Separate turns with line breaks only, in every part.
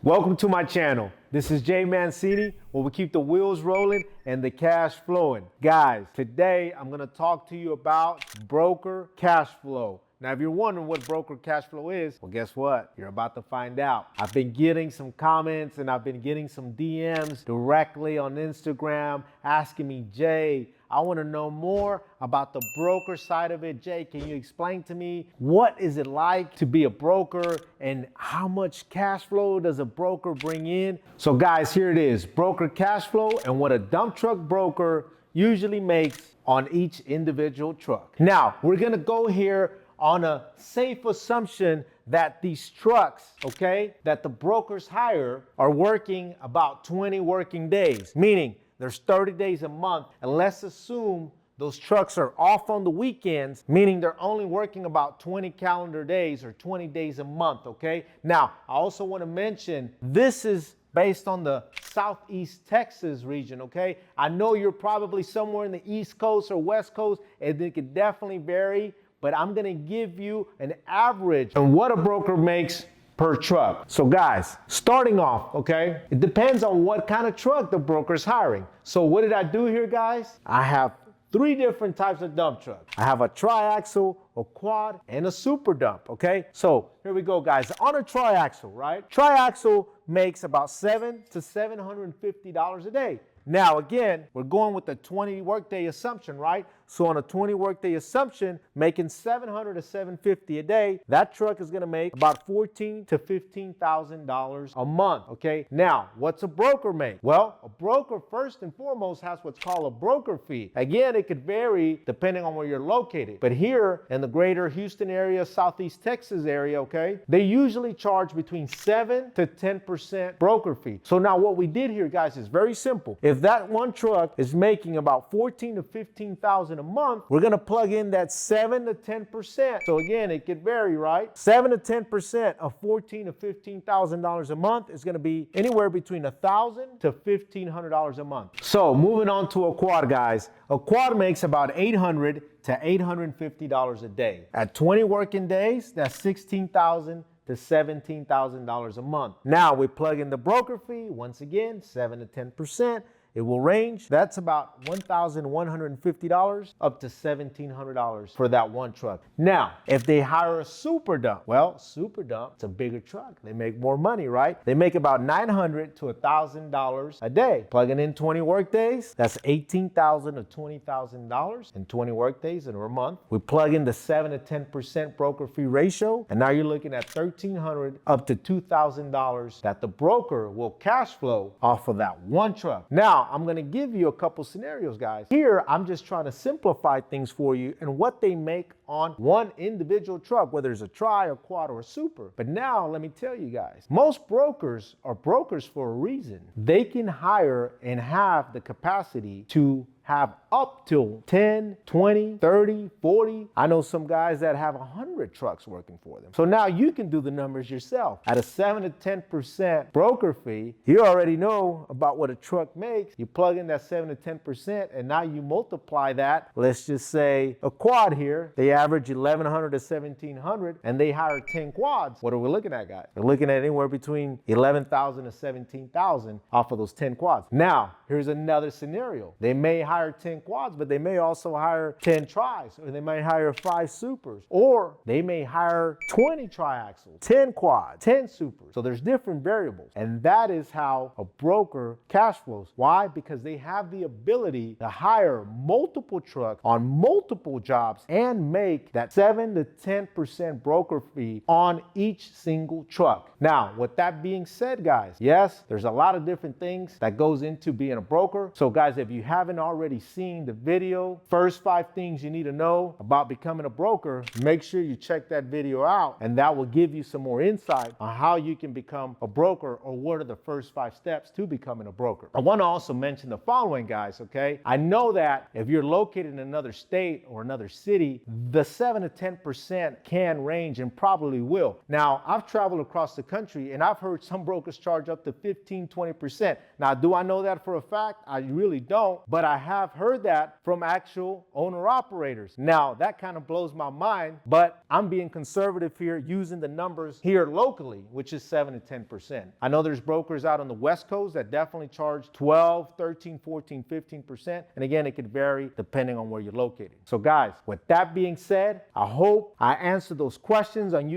Welcome to my channel. This is Jay Mancini, where we keep the wheels rolling and the cash flowing. Guys, today I'm gonna talk to you about broker cash flow. Now, if you're wondering what broker cash flow is, well, guess what? You're about to find out. I've been getting some comments and I've been getting some DMs directly on Instagram asking me, Jay, I want to know more about the broker side of it. Jay, can you explain to me what is it like to be a broker and how much cash flow does a broker bring in? So guys, here it is, broker cash flow and what a dump truck broker usually makes on each individual truck. Now, we're going to go here on a safe assumption that these trucks, okay, that the brokers hire are working about 20 working days, meaning there's 30 days a month, and let's assume those trucks are off on the weekends, meaning they're only working about 20 calendar days or 20 days a month, okay? Now, I also want to mention this is based on the Southeast Texas region, okay? I know you're probably somewhere in the East Coast or West Coast, and it could definitely vary, but I'm gonna give you an average on what a broker makes per truck. So guys, starting off, okay, it depends on what kind of truck the broker's hiring. So what did I do here, guys? I have three different types of dump trucks. I have a triaxle, a quad, and a super dump, okay? So here we go, guys. On a triaxle, right? Triaxle makes about $700 to $750 a day. Now, again, we're going with the 20 workday assumption, right? So on a 20 workday assumption, making $700 to $750 a day, that truck is gonna make about $14,000 to $15,000 a month, okay? Now, what's a broker make? Well, a broker first and foremost has what's called a broker fee. Again, it could vary depending on where you're located. But here in the greater Houston area, Southeast Texas area, okay, they usually charge between 7 to 10% broker fee. So now what we did here, guys, is very simple. If that one truck is making about $14,000 to $15,000 a month, we're gonna plug in that 7 to 10%. So again, it could vary, right? 7 to 10% of $14,000 to $15,000 a month is gonna be anywhere between $1,000 to $1,500 a month. So moving on to a quad, guys. A quad makes about $800 to $850 a day. At 20 working days, that's $16,000 to $17,000 a month. Now we plug in the broker fee, once again, 7 to 10%. It will range, that's about $1,150 up to $1,700 for that one truck. Now, if they hire a super dump, well, super dump, it's a bigger truck. They make more money, right? They make about $900 to $1,000 a day. Plugging in 20 work days, that's $18,000 to $20,000 in 20 work days in a month. We plug in the 7 to 10% broker fee ratio, and now you're looking at $1,300 up to $2,000 that the broker will cash flow off of that one truck. Now, I'm going to give you a couple scenarios, guys. Here, I'm just trying to simplify things for you and what they make on one individual truck, whether it's a tri, a quad, or a super. But now, let me tell you guys, most brokers are brokers for a reason. They can hire and have the capacity to have up to 10, 20, 30, 40. I know some guys that have 100 trucks working for them. So now you can do the numbers yourself. At a 7 to 10% broker fee, you already know about what a truck makes. You plug in that 7 to 10%, and now you multiply that. Let's just say a quad here, they average 1,100 to 1,700, and they hire 10 quads. What are we looking at, guys? We're looking at anywhere between 11,000 to 17,000 off of those 10 quads. Now, here's another scenario. They may hire 10 quads, but they may also hire 10 tris, or they might hire 5 supers, or they may hire 20 triaxles, 10 quads, 10 supers. So there's different variables, and that is how a broker cash flows. Why? Because they have the ability to hire multiple trucks on multiple jobs and make that 7 to 10% broker fee on each single truck. Now, with that being said, guys, yes, there's a lot of different things that goes into being a broker. So guys, if you haven't already seen the video, first 5 things you need to know about becoming a broker, make sure you check that video out, and that will give you some more insight on how you can become a broker, or what are the first 5 steps to becoming a broker. I want to also mention the following, guys, okay? I know that if you're located in another state or another city, the 7 to 10% can range and probably will. Now, I've traveled across the country and I've heard some brokers charge up to 15, 20%. Now, do I know that for a fact? I really don't, but I have heard that from actual owner operators. Now, that kind of blows my mind, but I'm being conservative here using the numbers here locally, which is 7 to 10%. I know there's brokers out on the West Coast that definitely charge 12, 13, 14, 15%. And again, it could vary depending on where you're located. So guys, with that being said, I hope I answered those questions on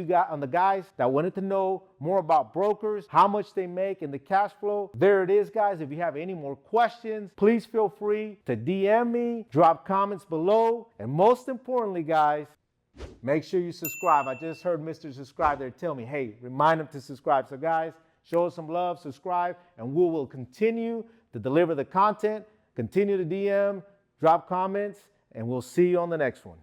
the guys that wanted to know more about brokers, how much they make, and the cash flow. There it is, guys. If you have any more questions, please feel free to DM me, drop comments below, and most importantly, guys, make sure you subscribe. I just heard Mr. Subscribe there tell me, hey, remind him to subscribe. So guys, show us some love, subscribe, and we will continue to deliver the content. Continue to DM, drop comments, and we'll see you on the next one.